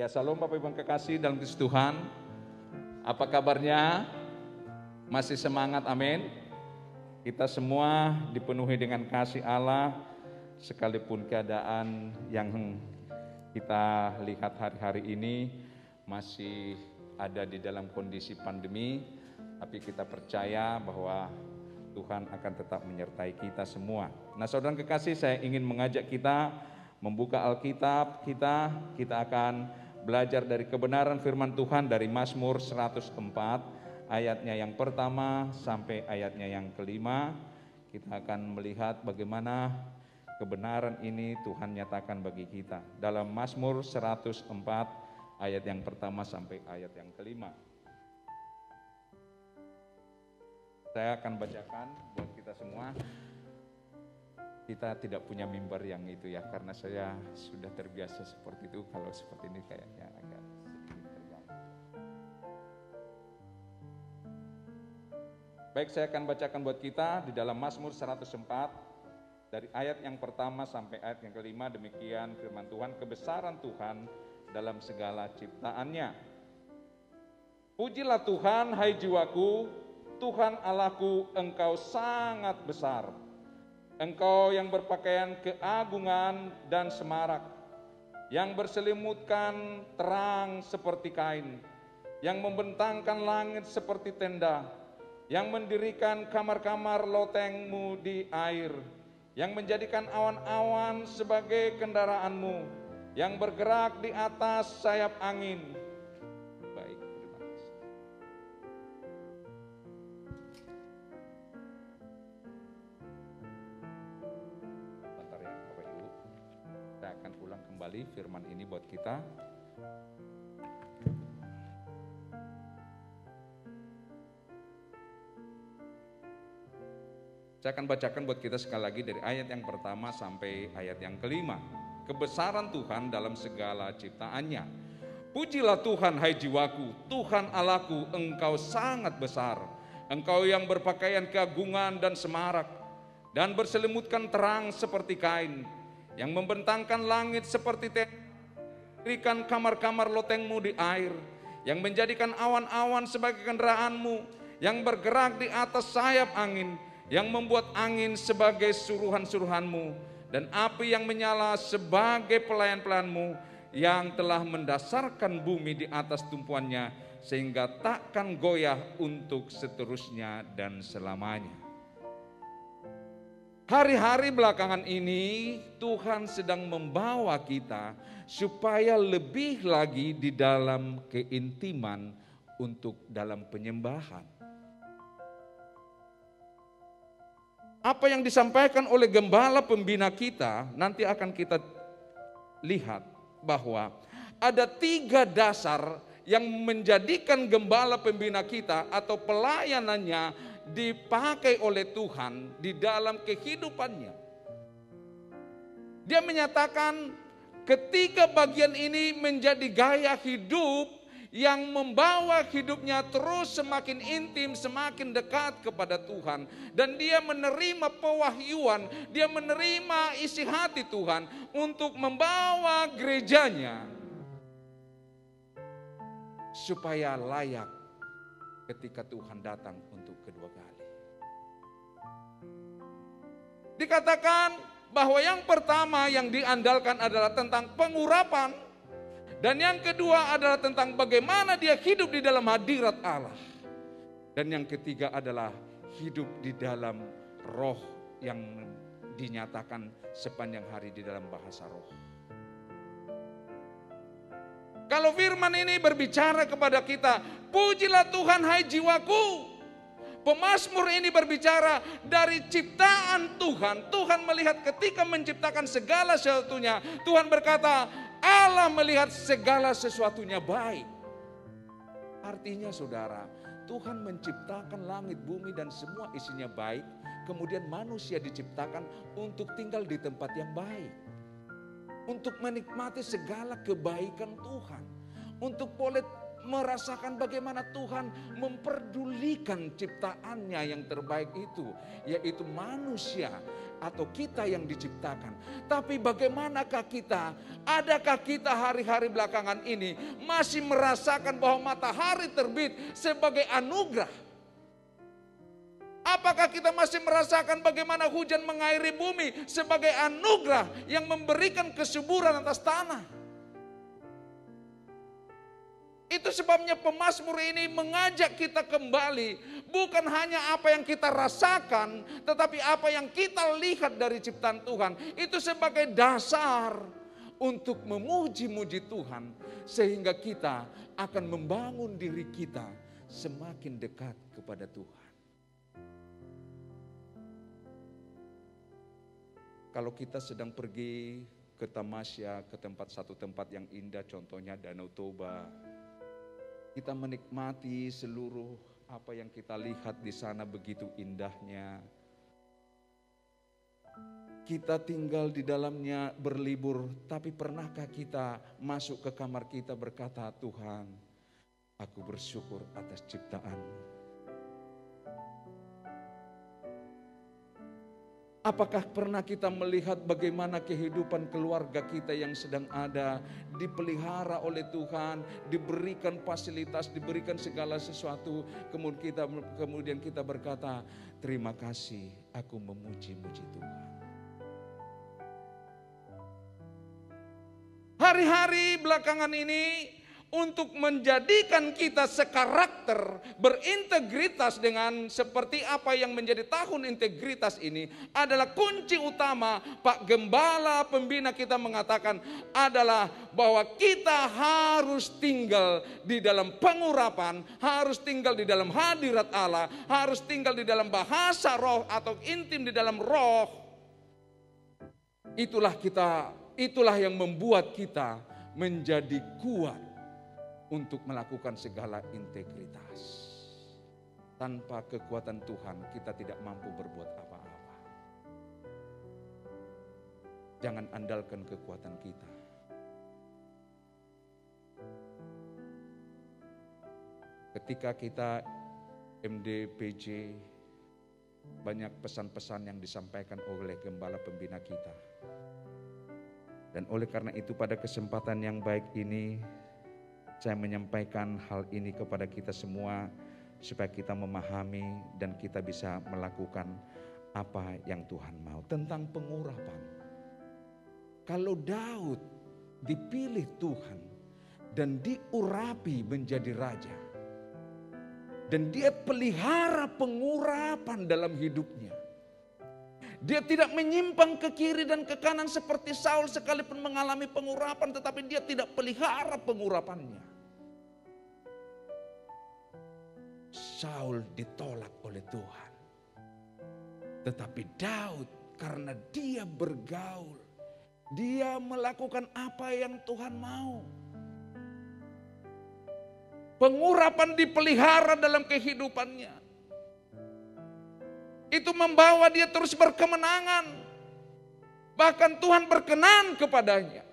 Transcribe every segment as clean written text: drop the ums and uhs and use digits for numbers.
Ya, salam Bapak Ibu yang kekasih dalam Kristus Tuhan. Apa kabarnya? Masih semangat, amin. Kita semua dipenuhi dengan kasih Allah, sekalipun keadaan yang kita lihat hari-hari ini masih ada di dalam kondisi pandemi, tapi kita percaya bahwa Tuhan akan tetap menyertai kita semua. Nah, saudara kekasih, saya ingin mengajak kita membuka Alkitab kita akan belajar dari kebenaran firman Tuhan dari Mazmur 104 ayatnya yang pertama sampai ayatnya yang kelima. Kita akan melihat bagaimana kebenaran ini Tuhan nyatakan bagi kita dalam Mazmur 104 ayat yang pertama sampai ayat yang kelima. Saya akan bacakan buat kita semua. Kita tidak punya mimbar yang itu ya, karena saya sudah terbiasa seperti itu. Kalau seperti ini kayaknya agak sedikit terganggu. Baik, saya akan bacakan buat kita di dalam Mazmur 104 dari ayat yang pertama sampai ayat yang kelima. Demikian firman Tuhan, kebesaran Tuhan dalam segala ciptaannya. Pujilah Tuhan, hai jiwaku, Tuhan Allahku, Engkau sangat besar. Engkau yang berpakaian keagungan dan semarak, yang berselimutkan terang seperti kain, yang membentangkan langit seperti tenda, yang mendirikan kamar-kamar lotengmu di air, yang menjadikan awan-awan sebagai kendaraanmu, yang bergerak di atas sayap angin. Baik, terima kasih. Bentar ya Bapak Ibu, saya akan ulang kembali firman ini buat kita. Saya akan bacakan buat kita sekali lagi dari ayat yang pertama sampai ayat yang kelima. Kebesaran Tuhan dalam segala ciptaannya. Pujilah Tuhan, hai jiwaku, Tuhan Allahku, Engkau sangat besar. Engkau yang berpakaian keagungan dan semarak, dan berselimutkan terang seperti kain, yang membentangkan langit seperti tenda, mendirikan kamar-kamar lotengmu di air, yang menjadikan awan-awan sebagai kendaraanmu, yang bergerak di atas sayap angin, yang membuat angin sebagai suruhan-suruhanmu, dan api yang menyala sebagai pelayan-pelayanmu, yang telah mendasarkan bumi di atas tumpuannya, sehingga takkan goyah untuk seterusnya dan selamanya. Hari-hari belakangan ini Tuhan sedang membawa kita supaya lebih lagi di dalam keintiman untuk dalam penyembahan. Apa yang disampaikan oleh gembala pembina kita, nanti akan kita lihat bahwa ada 3 dasar yang menjadikan gembala pembina kita atau pelayanannya dipakai oleh Tuhan di dalam kehidupannya. Dia menyatakan ketiga bagian ini menjadi gaya hidup yang membawa hidupnya terus semakin intim, semakin dekat kepada Tuhan. Dan dia menerima pewahyuan, dia menerima isi hati Tuhan untuk membawa gerejanya supaya layak ketika Tuhan datang untuk kedua kali. Dikatakan bahwa yang pertama yang diandalkan adalah tentang pengurapan. Dan yang kedua adalah tentang bagaimana dia hidup di dalam hadirat Allah. Dan yang ketiga adalah hidup di dalam roh yang dinyatakan sepanjang hari di dalam bahasa roh. Kalau firman ini berbicara kepada kita, pujilah Tuhan hai jiwaku. Pemazmur ini berbicara dari ciptaan Tuhan. Tuhan melihat ketika menciptakan segala sesuatunya, Tuhan berkata, Allah melihat segala sesuatunya baik. Artinya saudara, Tuhan menciptakan langit, bumi dan semua isinya baik. Kemudian manusia diciptakan untuk tinggal di tempat yang baik. Untuk menikmati segala kebaikan Tuhan. Untuk boleh merasakan bagaimana Tuhan memperdulikan ciptaannya yang terbaik itu, yaitu manusia atau kita yang diciptakan. Tapi bagaimanakah kita? Adakah kita hari-hari belakangan ini masih merasakan bahwa matahari terbit sebagai anugerah? Apakah kita masih merasakan bagaimana hujan mengairi bumi sebagai anugerah yang memberikan kesuburan atas tanah? Itu sebabnya pemazmur ini mengajak kita kembali, bukan hanya apa yang kita rasakan, tetapi apa yang kita lihat dari ciptaan Tuhan. Itu sebagai dasar untuk memuji-muji Tuhan, sehingga kita akan membangun diri kita semakin dekat kepada Tuhan. Kalau kita sedang pergi ke tamasya, ke satu tempat yang indah, contohnya Danau Toba, kita menikmati seluruh apa yang kita lihat di sana begitu indahnya. Kita tinggal di dalamnya berlibur, tapi pernahkah kita masuk ke kamar kita berkata, Tuhan, aku bersyukur atas ciptaan-Mu. Apakah pernah kita melihat bagaimana kehidupan keluarga kita yang sedang ada, dipelihara oleh Tuhan, diberikan fasilitas, diberikan segala sesuatu, kemudian kita berkata, terima kasih, aku memuji-muji Tuhan. Hari-hari belakangan ini, untuk menjadikan kita sekarakter, berintegritas dengan seperti apa yang menjadi tahun integritas ini adalah kunci utama. Pak Gembala pembina kita mengatakan adalah bahwa kita harus tinggal di dalam pengurapan, harus tinggal di dalam hadirat Allah, harus tinggal di dalam bahasa roh atau intim di dalam roh. Itulah yang membuat kita menjadi kuat untuk melakukan segala integritas. Tanpa kekuatan Tuhan kita tidak mampu berbuat apa-apa. Jangan andalkan kekuatan kita. Ketika kita MDPJ, banyak pesan-pesan yang disampaikan oleh gembala pembina kita. Dan oleh karena itu pada kesempatan yang baik ini, saya menyampaikan hal ini kepada kita semua supaya kita memahami dan kita bisa melakukan apa yang Tuhan mau. Tentang pengurapan. Kalau Daud dipilih Tuhan dan diurapi menjadi raja, dan dia pelihara pengurapan dalam hidupnya. Dia tidak menyimpang ke kiri dan ke kanan seperti Saul, sekalipun mengalami pengurapan, tetapi dia tidak pelihara pengurapannya. Saul ditolak oleh Tuhan. Tetapi Daud karena dia bergaul, dia melakukan apa yang Tuhan mau. Pengurapan dipelihara dalam kehidupannya. Itu membawa dia terus berkemenangan. Bahkan Tuhan berkenan kepadanya.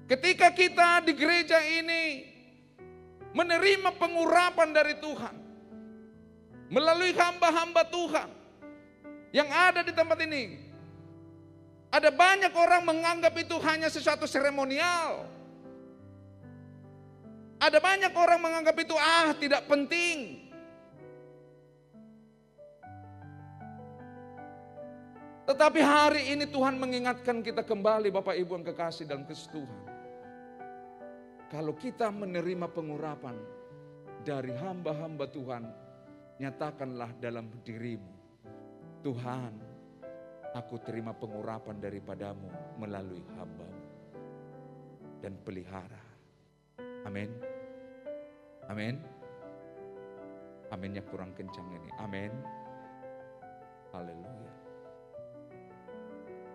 Ketika kita di gereja ini menerima pengurapan dari Tuhan, melalui hamba-hamba Tuhan yang ada di tempat ini, ada banyak orang menganggap itu hanya sesuatu seremonial. Ada banyak orang menganggap itu tidak penting. Tetapi hari ini Tuhan mengingatkan kita kembali, Bapak Ibu yang kekasih dalam Kristus Tuhan. Kalau kita menerima pengurapan dari hamba-hamba Tuhan, nyatakanlah dalam dirimu, Tuhan, aku terima pengurapan daripadamu melalui hamba-Mu dan pelihara. Amin. Amin. Aminnya kurang kencang ini. Amin. Haleluya.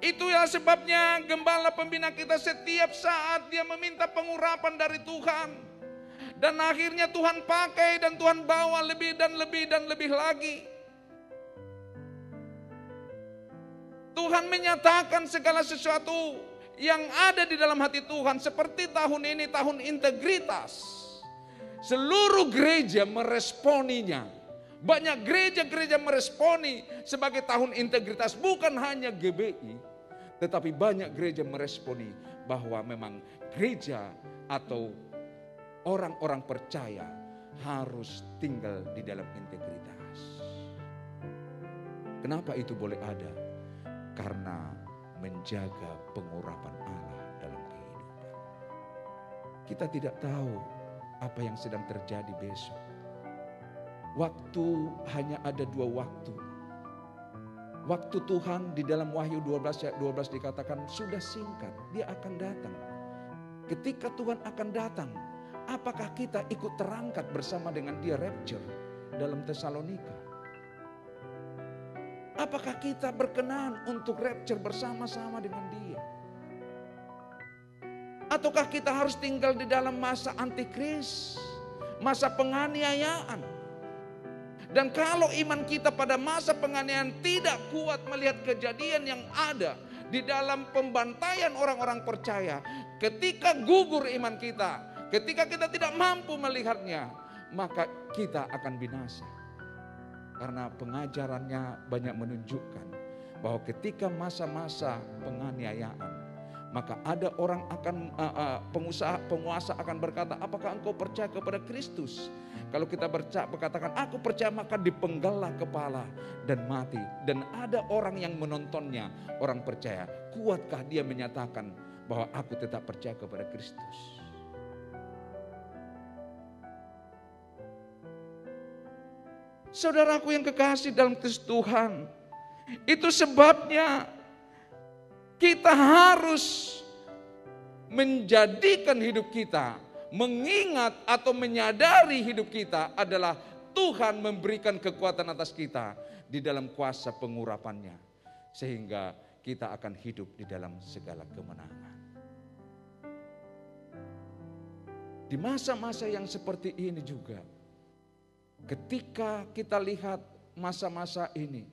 Itu ya sebabnya gembala pembina kita setiap saat dia meminta pengurapan dari Tuhan. Dan akhirnya Tuhan pakai dan Tuhan bawa lebih dan lebih dan lebih lagi. Tuhan menyatakan segala sesuatu yang ada di dalam hati Tuhan. Seperti tahun ini tahun integritas. Seluruh gereja meresponinya. Banyak gereja-gereja meresponi sebagai tahun integritas. Bukan hanya GBI, tetapi banyak gereja meresponi bahwa memang gereja atau orang-orang percaya harus tinggal di dalam integritas. Kenapa itu boleh ada? Karena menjaga pengurapan Allah dalam kehidupan. Kita tidak tahu apa yang sedang terjadi besok. Waktu hanya ada 2 waktu. Waktu Tuhan di dalam Wahyu 12 ayat 12 dikatakan sudah singkat, dia akan datang. Ketika Tuhan akan datang, apakah kita ikut terangkat bersama dengan dia rapture dalam Tesalonika? Apakah kita berkenan untuk rapture bersama-sama dengan dia? Ataukah kita harus tinggal di dalam masa antikris, masa penganiayaan? Dan kalau iman kita pada masa penganiayaan tidak kuat melihat kejadian yang ada di dalam pembantaian orang-orang percaya, ketika gugur iman kita, ketika kita tidak mampu melihatnya, maka kita akan binasa. Karena pengajarannya banyak menunjukkan bahwa ketika masa-masa penganiayaan, maka ada orang akan penguasa akan berkata, apakah engkau percaya kepada Kristus? Kalau kita berkatakan aku percaya, maka dipenggallah kepala dan mati. Dan ada orang yang menontonnya, orang percaya. Kuatkah dia menyatakan bahwa aku tetap percaya kepada Kristus? Saudaraku yang kekasih dalam Kristus Tuhan, itu sebabnya kita harus menjadikan hidup kita, mengingat atau menyadari hidup kita adalah Tuhan memberikan kekuatan atas kita di dalam kuasa pengurapannya. Sehingga kita akan hidup di dalam segala kemenangan. Di masa-masa yang seperti ini juga, ketika kita lihat masa-masa ini,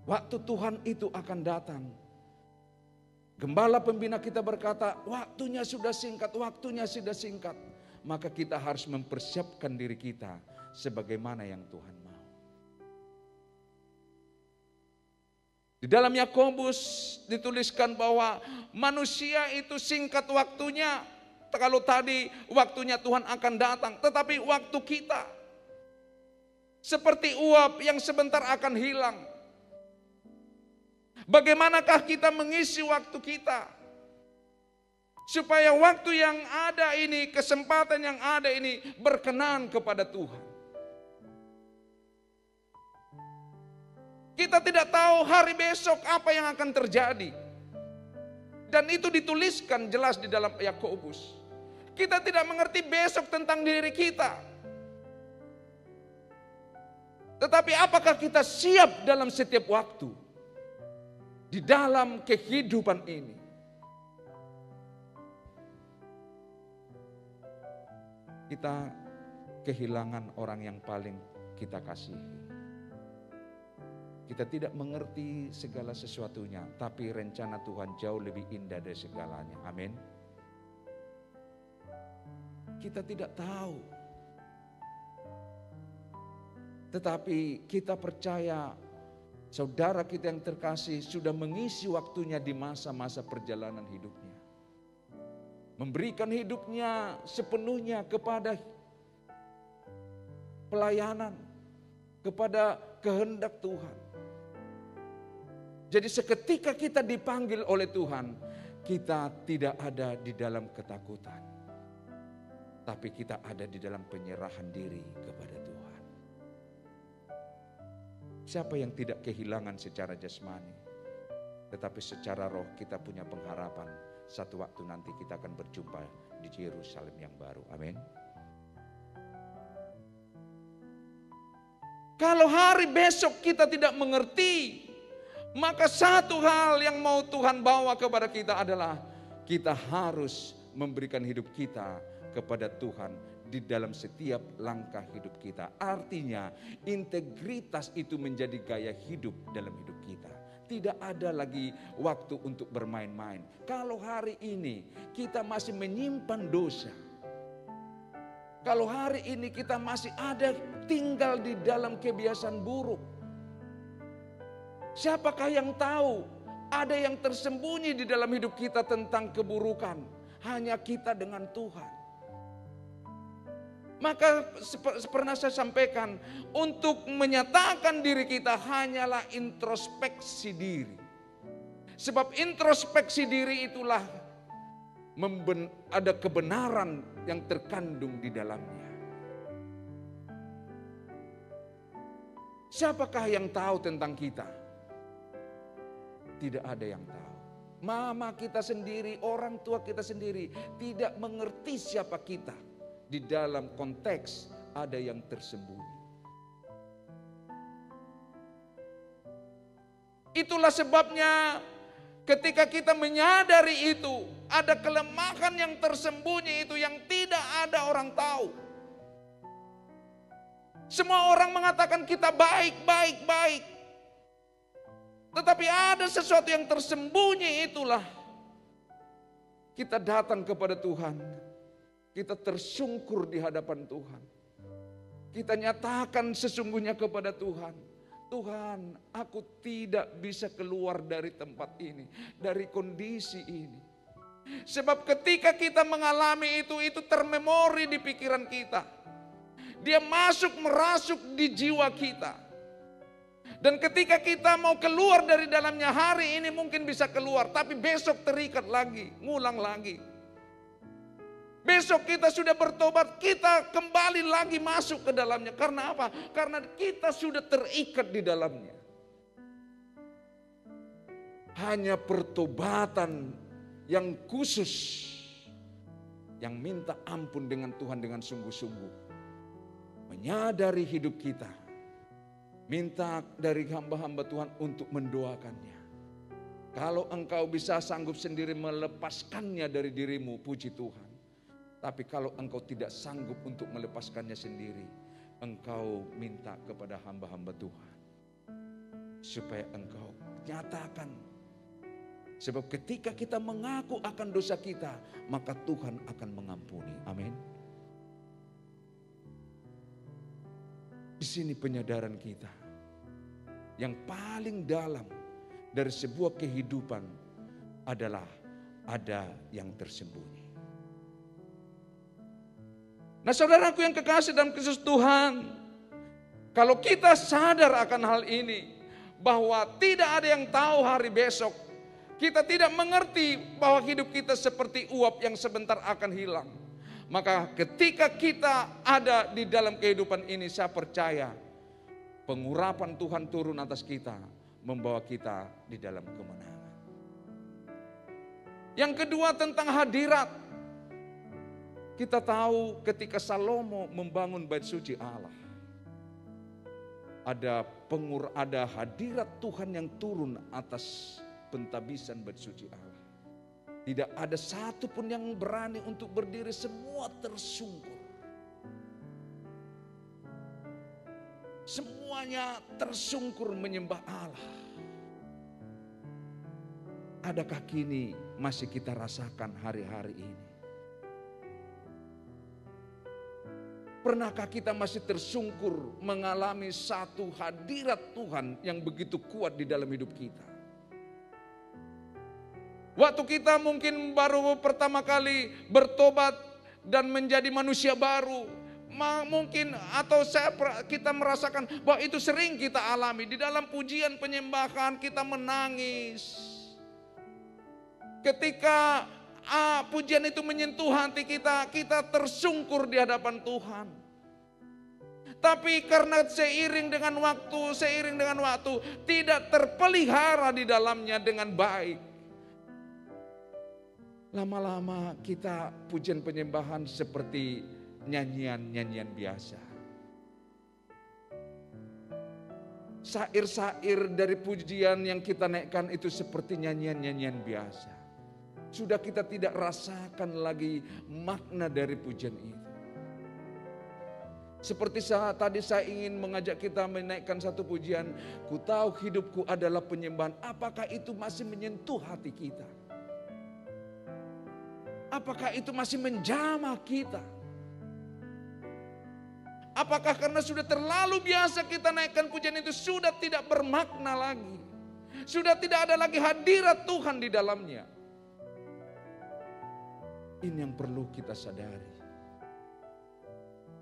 waktu Tuhan itu akan datang. Gembala pembina kita berkata, waktunya sudah singkat, waktunya sudah singkat. Maka kita harus mempersiapkan diri kita sebagaimana yang Tuhan mau. Di dalam Yakobus dituliskan bahwa manusia itu singkat waktunya. Kalau tadi waktunya Tuhan akan datang, tetapi waktu kita seperti uap yang sebentar akan hilang. Bagaimanakah kita mengisi waktu kita? Supaya waktu yang ada ini, kesempatan yang ada ini berkenan kepada Tuhan. Kita tidak tahu hari besok apa yang akan terjadi. Dan itu dituliskan jelas di dalam Yakobus. Kita tidak mengerti besok tentang diri kita. Tetapi apakah kita siap dalam setiap waktu? Di dalam kehidupan ini. Kita kehilangan orang yang paling kita kasihi. Kita tidak mengerti segala sesuatunya, tapi rencana Tuhan jauh lebih indah dari segalanya. Amin. Kita tidak tahu. Tetapi kita percaya saudara kita yang terkasih sudah mengisi waktunya di masa-masa perjalanan hidupnya. Memberikan hidupnya sepenuhnya kepada pelayanan, kepada kehendak Tuhan. Jadi seketika kita dipanggil oleh Tuhan, kita tidak ada di dalam ketakutan. Tapi kita ada di dalam penyerahan diri kepada Tuhan. Siapa yang tidak kehilangan secara jasmani, tetapi secara roh kita punya pengharapan satu waktu nanti kita akan berjumpa di Yerusalem yang baru. Amin. Kalau hari besok kita tidak mengerti, maka satu hal yang mau Tuhan bawa kepada kita adalah kita harus memberikan hidup kita kepada Tuhan di dalam setiap langkah hidup kita. Artinya integritas itu menjadi gaya hidup dalam hidup kita. Tidak ada lagi waktu untuk bermain-main. Kalau hari ini kita masih menyimpan dosa, kalau hari ini kita masih ada tinggal di dalam kebiasaan buruk, siapakah yang tahu ada yang tersembunyi di dalam hidup kita tentang keburukan? Hanya kita dengan Tuhan. Maka pernah saya sampaikan, untuk menyatakan diri kita hanyalah introspeksi diri. Sebab introspeksi diri itulah ada kebenaran yang terkandung di dalamnya. Siapakah yang tahu tentang kita? Tidak ada yang tahu. Mama kita sendiri, orang tua kita sendiri tidak mengerti siapa kita. Di dalam konteks ada yang tersembunyi. Itulah sebabnya ketika kita menyadari itu, ada kelemahan yang tersembunyi itu yang tidak ada orang tahu. Semua orang mengatakan kita baik. Tetapi ada sesuatu yang tersembunyi, itulah kita datang kepada Tuhan. Kita tersungkur di hadapan Tuhan. Kita nyatakan sesungguhnya kepada Tuhan. Tuhan, aku tidak bisa keluar dari tempat ini, dari kondisi ini. Sebab ketika kita mengalami itu termemori di pikiran kita. Dia merasuk di jiwa kita. Dan ketika kita mau keluar dari dalamnya, hari ini mungkin bisa keluar, tapi besok terikat lagi, ngulang lagi. Besok kita sudah bertobat, kita kembali lagi masuk ke dalamnya. Karena apa? Karena kita sudah terikat di dalamnya. Hanya pertobatan yang khusus, yang minta ampun dengan Tuhan dengan sungguh-sungguh. Menyadari hidup kita. Minta dari hamba-hamba Tuhan untuk mendoakannya. Kalau engkau bisa sanggup sendiri melepaskannya dari dirimu, puji Tuhan. Tapi kalau engkau tidak sanggup untuk melepaskannya sendiri, engkau minta kepada hamba-hamba Tuhan. Supaya engkau nyatakan. Sebab ketika kita mengaku akan dosa kita, maka Tuhan akan mengampuni. Amin. Di sini penyadaran kita. Yang paling dalam dari sebuah kehidupan adalah ada yang tersembunyi. Nah saudaraku yang kekasih dalam Kristus Tuhan, kalau kita sadar akan hal ini, bahwa tidak ada yang tahu hari besok, kita tidak mengerti bahwa hidup kita seperti uap yang sebentar akan hilang. Maka ketika kita ada di dalam kehidupan ini, saya percaya pengurapan Tuhan turun atas kita, membawa kita di dalam kemenangan. Yang kedua tentang hadirat. Kita tahu ketika Salomo membangun bait suci Allah, ada hadirat Tuhan yang turun atas pentabisan bait suci Allah. Tidak ada satu pun yang berani untuk berdiri, semua tersungkur. Semuanya tersungkur menyembah Allah. Adakah kini masih kita rasakan hari-hari ini? Pernahkah kita masih tersungkur mengalami satu hadirat Tuhan yang begitu kuat di dalam hidup kita? Waktu kita mungkin baru pertama kali bertobat dan menjadi manusia baru, mungkin atau kita merasakan bahwa itu sering kita alami. Di dalam pujian penyembahan kita menangis. Ketika pujian itu menyentuh hati kita, kita tersungkur di hadapan Tuhan. Tapi karena seiring dengan waktu tidak terpelihara di dalamnya dengan baik. Lama-lama kita pujian penyembahan seperti nyanyian-nyanyian biasa. Syair-syair dari pujian yang kita naikkan itu seperti nyanyian-nyanyian biasa. Sudah kita tidak rasakan lagi makna dari pujian itu. Seperti tadi saya ingin mengajak kita menaikkan satu pujian. Ku tahu hidupku adalah penyembahan. Apakah itu masih menyentuh hati kita? Apakah itu masih menjamah kita? Apakah karena sudah terlalu biasa kita naikkan pujian itu sudah tidak bermakna lagi? Sudah tidak ada lagi hadirat Tuhan di dalamnya. Ini yang perlu kita sadari.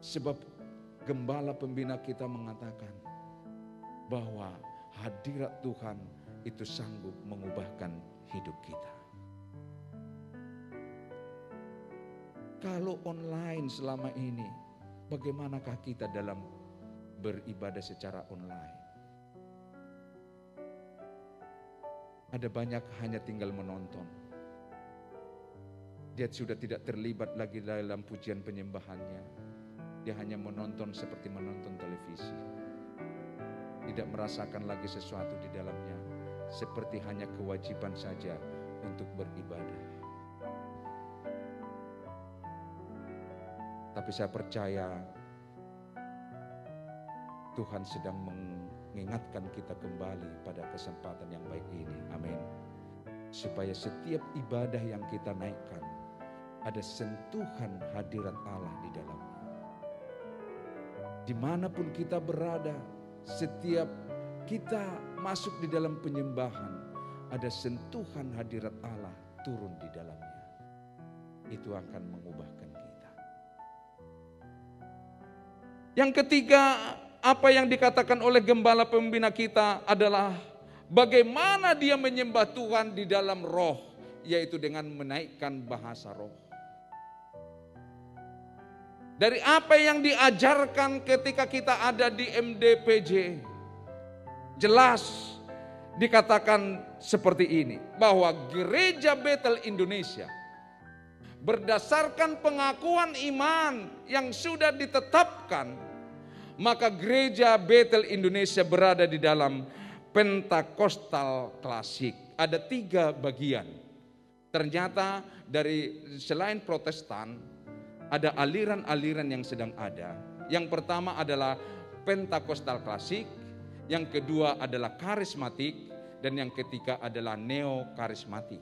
Sebab Gembala pembina kita mengatakan bahwa hadirat Tuhan itu sanggup mengubahkan hidup kita. Kalau online selama ini, bagaimanakah kita dalam beribadah secara online? Ada banyak hanya tinggal menonton. Dia sudah tidak terlibat lagi dalam pujian penyembahannya. Dia hanya menonton seperti menonton televisi. Tidak merasakan lagi sesuatu di dalamnya. Seperti hanya kewajiban saja untuk beribadah. Tapi saya percaya Tuhan sedang mengingatkan kita kembali pada kesempatan yang baik ini. Amin. Supaya setiap ibadah yang kita naikkan ada sentuhan hadirat Allah di dalamnya. Dimanapun kita berada, setiap kita masuk di dalam penyembahan, ada sentuhan hadirat Allah turun di dalamnya. Itu akan mengubahkan kita. Yang ketiga, apa yang dikatakan oleh gembala pembina kita adalah bagaimana dia menyembah Tuhan di dalam roh, yaitu dengan menaikkan bahasa roh. Dari apa yang diajarkan ketika kita ada di MDPJ, jelas dikatakan seperti ini, bahwa Gereja Bethel Indonesia berdasarkan pengakuan iman yang sudah ditetapkan, maka Gereja Bethel Indonesia berada di dalam Pentakostal klasik. Ada 3 bagian. Ternyata dari selain Protestan, ada aliran-aliran yang sedang ada. Yang pertama adalah Pentakostal klasik, yang kedua adalah karismatik, dan yang ketiga adalah neo-karismatik.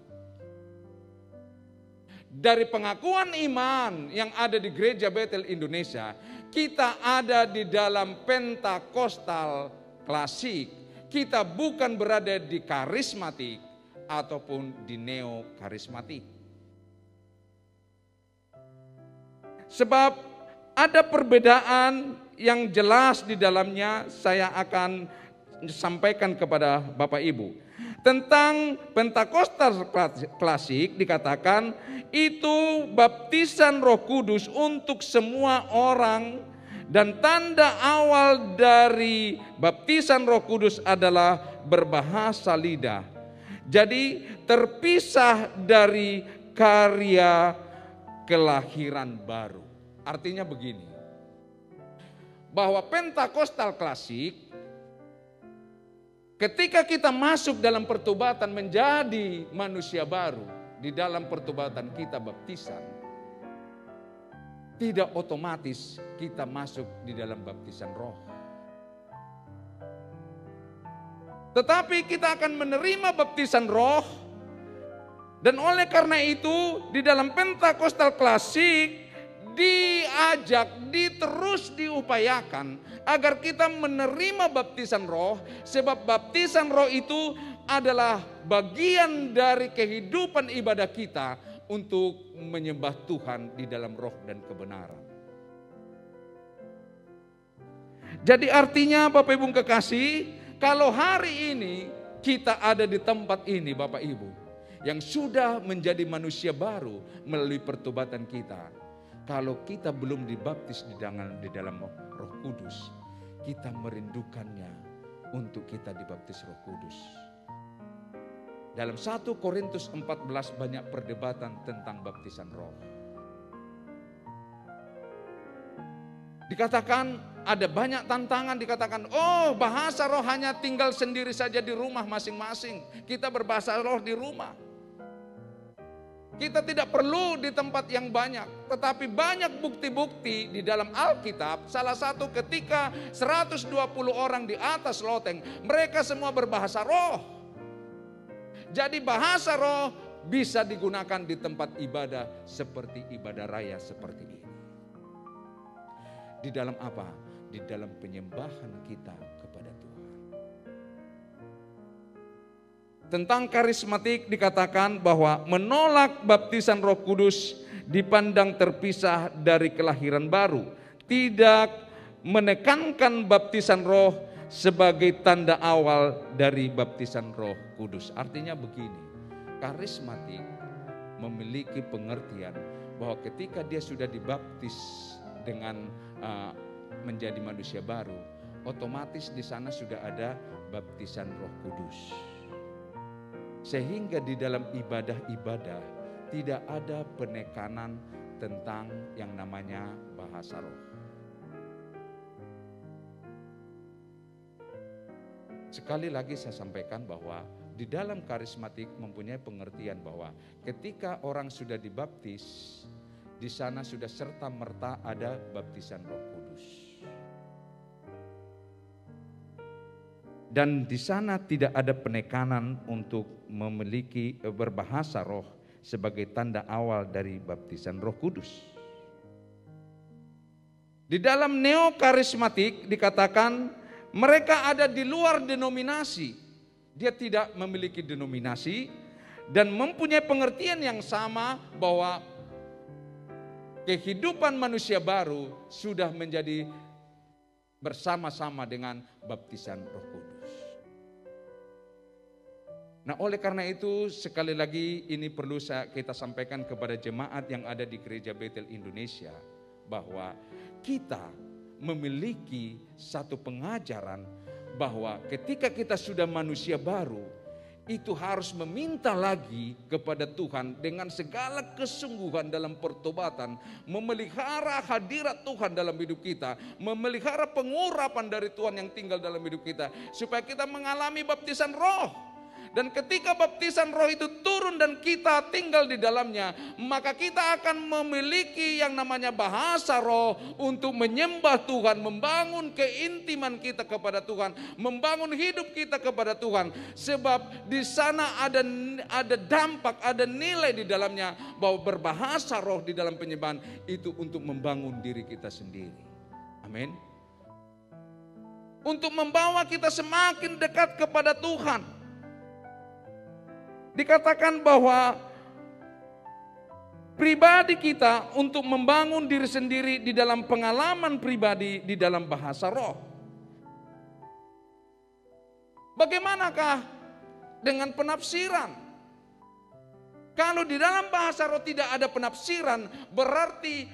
Dari pengakuan iman yang ada di Gereja Bethel Indonesia, kita ada di dalam Pentakostal klasik. Kita bukan berada di karismatik ataupun di neo-karismatik. Sebab ada perbedaan yang jelas di dalamnya, saya akan sampaikan kepada Bapak Ibu. Tentang Pentakostal klasik dikatakan itu baptisan Roh Kudus untuk semua orang, dan tanda awal dari baptisan Roh Kudus adalah berbahasa lidah. Jadi terpisah dari karya kelahiran baru. Artinya begini, bahwa Pentakostal klasik, ketika kita masuk dalam pertobatan menjadi manusia baru, di dalam pertobatan kita baptisan, tidak otomatis kita masuk di dalam baptisan roh. Tetapi kita akan menerima baptisan roh. Dan oleh karena itu di dalam Pentakostal klasik diajak, terus diupayakan agar kita menerima baptisan roh. Sebab baptisan roh itu adalah bagian dari kehidupan ibadah kita untuk menyembah Tuhan di dalam roh dan kebenaran. Jadi artinya Bapak Ibu kekasih, kalau hari ini kita ada di tempat ini Bapak Ibu, yang sudah menjadi manusia baru melalui pertobatan kita. Kalau kita belum dibaptis di dalam Roh Kudus, kita merindukannya untuk kita dibaptis Roh Kudus. Dalam 1 Korintus 14 banyak perdebatan tentang baptisan roh. Dikatakan ada banyak tantangan, dikatakan bahasa roh hanya tinggal sendiri saja di rumah masing-masing. Kita berbahasa roh di rumah. Kita tidak perlu di tempat yang banyak, tetapi banyak bukti-bukti di dalam Alkitab. Salah satu ketika 120 orang di atas loteng, mereka semua berbahasa roh. Jadi bahasa roh bisa digunakan di tempat ibadah seperti ibadah raya seperti ini. Di dalam apa? Di dalam penyembahan kita kepada Tuhan. Tentang karismatik dikatakan bahwa menolak baptisan Roh Kudus dipandang terpisah dari kelahiran baru. Tidak menekankan baptisan roh sebagai tanda awal dari baptisan Roh Kudus. Artinya begini, karismatik memiliki pengertian bahwa ketika dia sudah dibaptis dengan menjadi manusia baru, otomatis di sana sudah ada baptisan Roh Kudus. Sehingga di dalam ibadah-ibadah tidak ada penekanan tentang yang namanya bahasa roh. Sekali lagi saya sampaikan bahwa di dalam karismatik mempunyai pengertian bahwa ketika orang sudah dibaptis, di sana sudah serta-merta ada baptisan Roh Kudus. Dan di sana tidak ada penekanan untuk memiliki berbahasa roh sebagai tanda awal dari baptisan Roh Kudus. Di dalam neokarismatik dikatakan mereka ada di luar denominasi. Dia tidak memiliki denominasi dan mempunyai pengertian yang sama bahwa kehidupan manusia baru sudah menjadi bersama-sama dengan baptisan Roh Kudus. Nah, oleh karena itu sekali lagi ini perlu kita sampaikan kepada jemaat yang ada di Gereja Betel Indonesia bahwa kita memiliki satu pengajaran bahwa ketika kita sudah manusia baru, itu harus meminta lagi kepada Tuhan dengan segala kesungguhan dalam pertobatan, memelihara hadirat Tuhan dalam hidup kita, memelihara pengurapan dari Tuhan yang tinggal dalam hidup kita, supaya kita mengalami baptisan roh. Dan ketika baptisan roh itu turun dan kita tinggal di dalamnya, maka kita akan memiliki yang namanya bahasa roh untuk menyembah Tuhan, membangun keintiman kita kepada Tuhan, membangun hidup kita kepada Tuhan. Sebab di sana ada dampak, ada nilai di dalamnya bahwa berbahasa roh di dalam penyembahan itu untuk membangun diri kita sendiri. Amin. Untuk membawa kita semakin dekat kepada Tuhan. Dikatakan bahwa pribadi kita untuk membangun diri sendiri di dalam pengalaman pribadi di dalam bahasa roh. Bagaimanakah dengan penafsiran? Kalau di dalam bahasa roh tidak ada penafsiran, berarti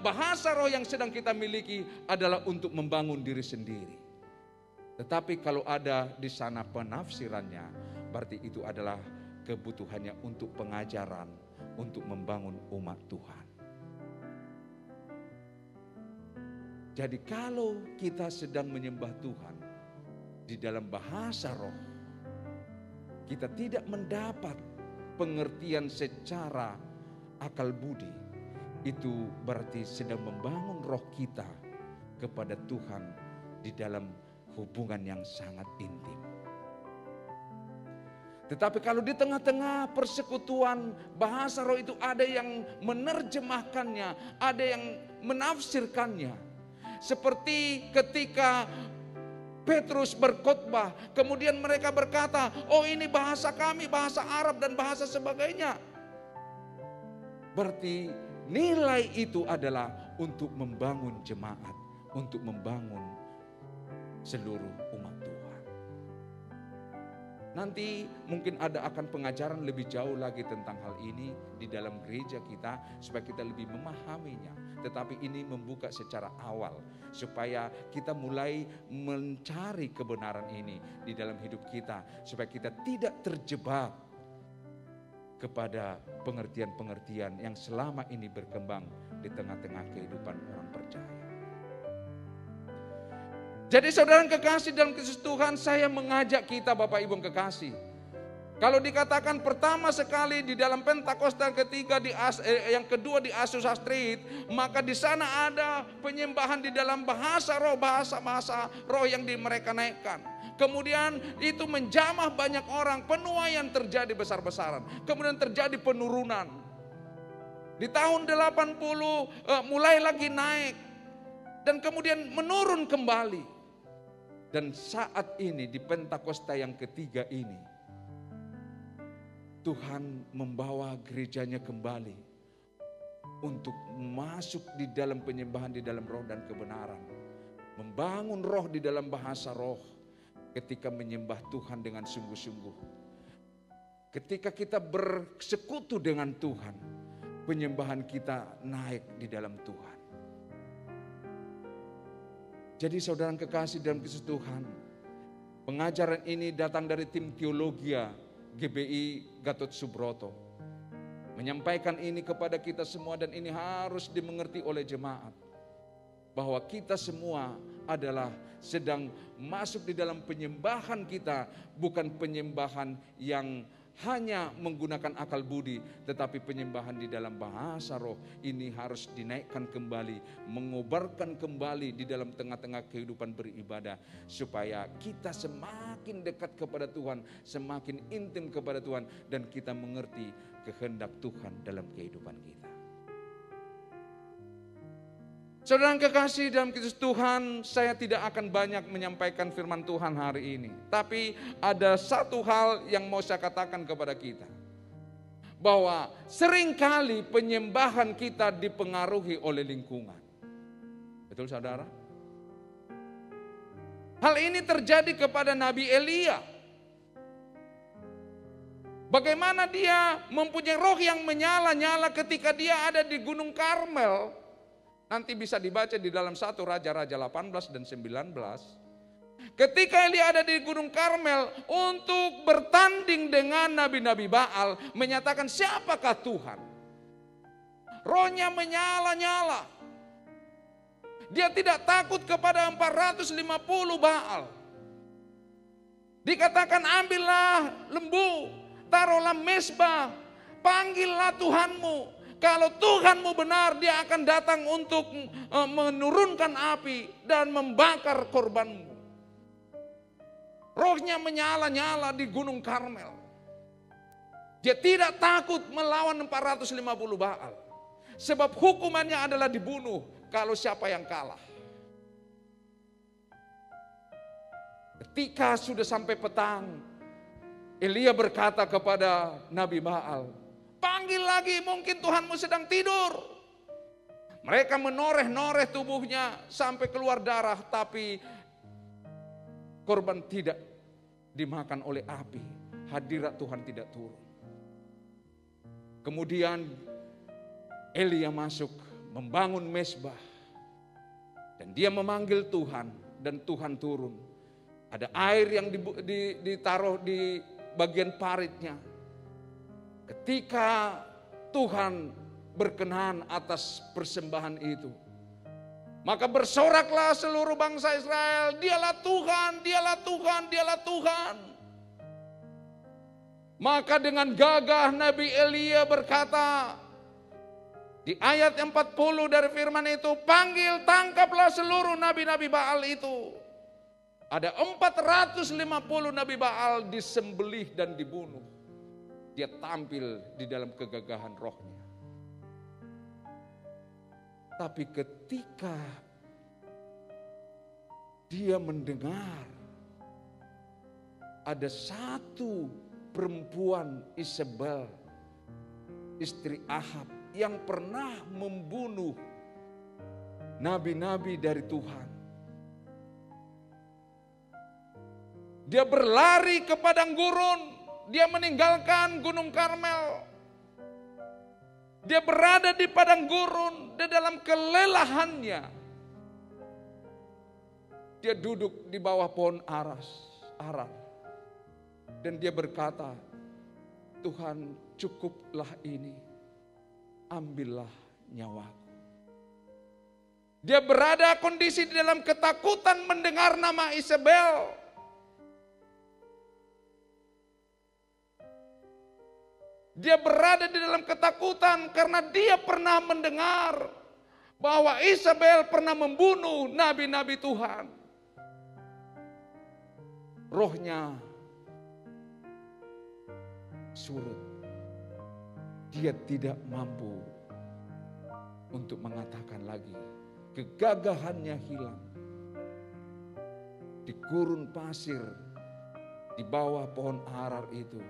bahasa roh yang sedang kita miliki adalah untuk membangun diri sendiri. Tetapi kalau ada di sana penafsirannya, berarti itu adalah kebutuhannya untuk pengajaran, untuk membangun umat Tuhan. Jadi kalau kita sedang menyembah Tuhan di dalam bahasa roh, kita tidak mendapat pengertian secara akal budi, itu berarti sedang membangun roh kita kepada Tuhan di dalam hubungan yang sangat intim. Tetapi kalau di tengah-tengah persekutuan bahasa roh itu ada yang menerjemahkannya, ada yang menafsirkannya. Seperti ketika Petrus berkhotbah, kemudian mereka berkata, oh ini bahasa kami, bahasa Arab dan bahasa sebagainya. Berarti nilai itu adalah untuk membangun jemaat, untuk membangun seluruh umat Tuhan. Nanti mungkin akan pengajaran lebih jauh lagi tentang hal ini di dalam gereja kita supaya kita lebih memahaminya. Tetapi ini membuka secara awal supaya kita mulai mencari kebenaran ini di dalam hidup kita, supaya kita tidak terjebak kepada pengertian-pengertian yang selama ini berkembang di tengah-tengah kehidupan orang percaya. Jadi saudara yang kekasih dalam Kristus Tuhan, saya mengajak kita Bapak Ibu yang kekasih, Kalau dikatakan pertama sekali di dalam Pentakosta yang kedua di Azusa Street, maka di sana ada penyembahan di dalam bahasa roh yang mereka naikkan. Kemudian itu menjamah banyak orang, penuaian terjadi besar-besaran. Kemudian terjadi penurunan. Di tahun 80 mulai lagi naik dan kemudian menurun kembali. Dan saat ini di Pentakosta yang ketiga ini, Tuhan membawa gerejanya kembali untuk masuk di dalam penyembahan di dalam roh dan kebenaran. Membangun roh di dalam bahasa roh ketika menyembah Tuhan dengan sungguh-sungguh. Ketika kita bersekutu dengan Tuhan, penyembahan kita naik di dalam Tuhan. Jadi saudara kekasih dalam Kristus Tuhan, pengajaran ini datang dari tim teologia GBI Gatot Subroto. Menyampaikan ini kepada kita semua dan ini harus dimengerti oleh jemaat. Bahwa kita semua adalah sedang masuk di dalam penyembahan kita. Bukan penyembahan yang hanya menggunakan akal budi, tetapi penyembahan di dalam bahasa roh ini harus dinaikkan kembali, mengobarkan kembali di dalam tengah-tengah kehidupan beribadah, supaya kita semakin dekat kepada Tuhan, semakin intim kepada Tuhan, dan kita mengerti kehendak Tuhan dalam kehidupan kita. Saudara yang kekasih dalam Kristus Tuhan, saya tidak akan banyak menyampaikan firman Tuhan hari ini. Tapi ada satu hal yang mau saya katakan kepada kita. Bahwa seringkali penyembahan kita dipengaruhi oleh lingkungan. Betul saudara? Hal ini terjadi kepada Nabi Elia. Bagaimana dia mempunyai roh yang menyala-nyala ketika dia ada di Gunung Karmel. Nanti bisa dibaca di dalam 1 Raja-Raja 18 dan 19. Ketika Elia ada di Gunung Karmel untuk bertanding dengan nabi-nabi Baal, menyatakan siapakah Tuhan? Rohnya menyala-nyala. Dia tidak takut kepada 450 Baal. Dikatakan ambillah lembu, taruhlah mezbah, panggillah Tuhanmu. Kalau Tuhanmu benar, dia akan datang untuk menurunkan api dan membakar korbanmu. Rohnya menyala-nyala di Gunung Karmel. Dia tidak takut melawan 450 Baal. Sebab hukumannya adalah dibunuh kalau siapa yang kalah. Ketika sudah sampai petang, Elia berkata kepada Nabi Baal, panggil lagi, mungkin Tuhanmu sedang tidur. Mereka menoreh-noreh tubuhnya sampai keluar darah, tapi korban tidak dimakan oleh api. Hadirat Tuhan tidak turun. Kemudian Elia masuk membangun mezbah. Dan dia memanggil Tuhan dan Tuhan turun. Ada air yang ditaruh di bagian paritnya. Ketika Tuhan berkenan atas persembahan itu, maka bersoraklah seluruh bangsa Israel, dialah Tuhan, dialah Tuhan, dialah Tuhan. Maka dengan gagah Nabi Elia berkata, di ayat 40 dari firman itu, panggil, tangkaplah seluruh nabi-nabi Baal itu. Ada 450 nabi Baal disembelih dan dibunuh. Dia tampil di dalam kegagahan rohnya. Tapi ketika dia mendengar ada satu perempuan Isabel, istri Ahab, yang pernah membunuh nabi-nabi dari Tuhan. Dia berlari ke padang gurun. Dia meninggalkan Gunung Karmel. Dia berada di padang gurun, di dalam kelelahannya. Dia duduk di bawah pohon ara. Dan dia berkata, Tuhan, cukuplah ini. Ambillah nyawaku. Dia berada kondisi di dalam ketakutan mendengar nama Isabel. Dia berada di dalam ketakutan karena dia pernah mendengar bahwa Isabel pernah membunuh nabi-nabi Tuhan. Rohnya surut. Dia tidak mampu untuk mengatakan lagi. Kegagahannya hilang. Di gurun pasir, di bawah pohon arar itu,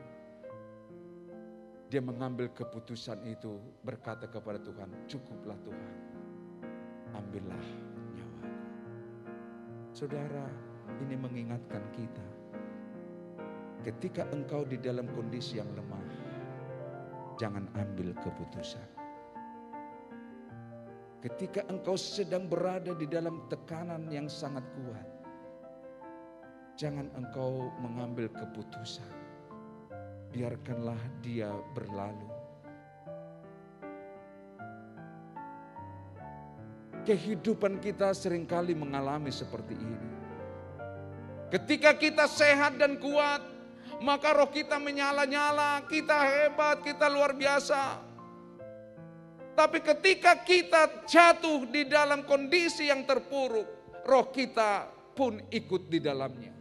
dia mengambil keputusan itu, berkata kepada Tuhan, cukuplah Tuhan, ambillah nyawaku. Saudara, ini mengingatkan kita, ketika engkau di dalam kondisi yang lemah, jangan ambil keputusan. Ketika engkau sedang berada di dalam tekanan yang sangat kuat, jangan engkau mengambil keputusan. Biarkanlah dia berlalu. Kehidupan kita seringkali mengalami seperti ini. Ketika kita sehat dan kuat, maka roh kita menyala-nyala, kita hebat, kita luar biasa. Tapi ketika kita jatuh di dalam kondisi yang terpuruk, roh kita pun ikut di dalamnya.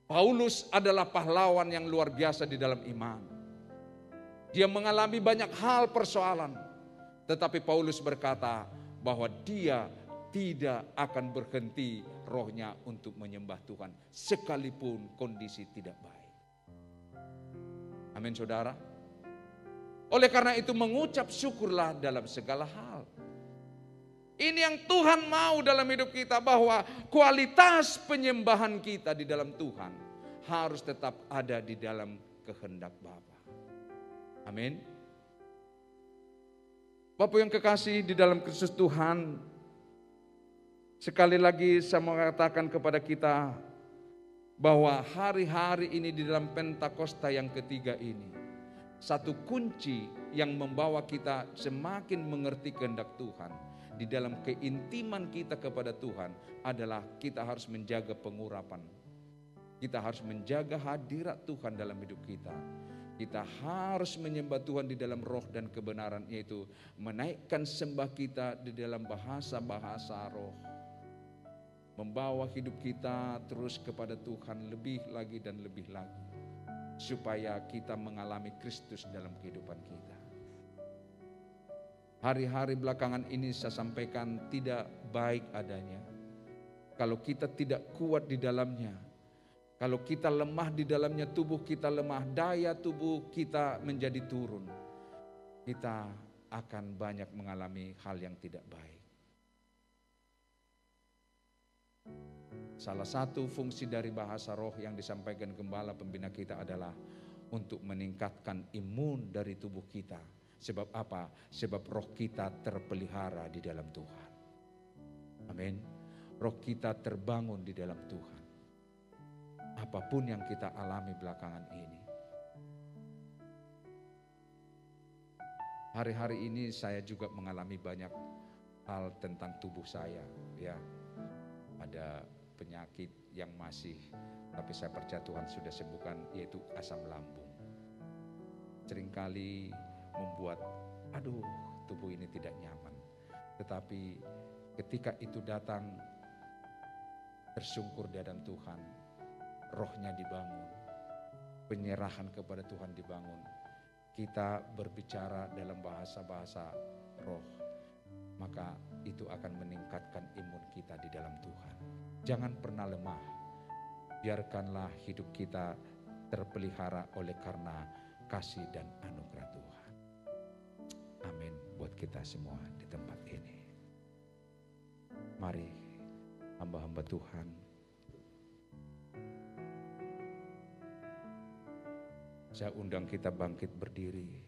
Paulus adalah pahlawan yang luar biasa di dalam iman. Dia mengalami banyak hal persoalan. Tetapi Paulus berkata bahwa dia tidak akan berhenti rohnya untuk menyembah Tuhan. Sekalipun kondisi tidak baik. Amin saudara. Oleh karena itu mengucap syukurlah dalam segala hal. Ini yang Tuhan mau dalam hidup kita, bahwa kualitas penyembahan kita di dalam Tuhan harus tetap ada di dalam kehendak Bapa. Amin. Bapak yang kekasih di dalam Kristus Tuhan, sekali lagi saya mengatakan kepada kita bahwa hari-hari ini di dalam Pentakosta yang ketiga ini, satu kunci yang membawa kita semakin mengerti kehendak Tuhan di dalam keintiman kita kepada Tuhan adalah kita harus menjaga pengurapan. Kita harus menjaga hadirat Tuhan dalam hidup kita. Kita harus menyembah Tuhan di dalam roh dan kebenaran, yaitu menaikkan sembah kita di dalam bahasa-bahasa roh. Membawa hidup kita terus kepada Tuhan lebih lagi dan lebih lagi. Supaya kita mengalami Kristus dalam kehidupan kita. Hari-hari belakangan ini saya sampaikan tidak baik adanya. Kalau kita tidak kuat di dalamnya, kalau kita lemah di dalamnya, tubuh kita lemah, daya tubuh kita menjadi turun, kita akan banyak mengalami hal yang tidak baik. Salah satu fungsi dari bahasa roh yang disampaikan gembala pembina kita adalah untuk meningkatkan imun dari tubuh kita. Sebab apa? Sebab roh kita terpelihara di dalam Tuhan. Amin. Roh kita terbangun di dalam Tuhan. Apapun yang kita alami belakangan ini. Hari-hari ini saya juga mengalami banyak hal tentang tubuh saya. Ya, ada penyakit yang masih, tapi saya percaya Tuhan sudah sembuhkan, yaitu asam lambung. Seringkali membuat, tubuh ini tidak nyaman. Tetapi ketika itu datang, tersungkur di hadapan Tuhan, rohnya dibangun, penyerahan kepada Tuhan dibangun. Kita berbicara dalam bahasa-bahasa roh, maka itu akan meningkatkan imun kita di dalam Tuhan. Jangan pernah lemah, biarkanlah hidup kita terpelihara oleh karena kasih dan anugerah Tuhan. Amin buat kita semua di tempat ini. Mari hamba-hamba Tuhan, saya undang kita bangkit berdiri.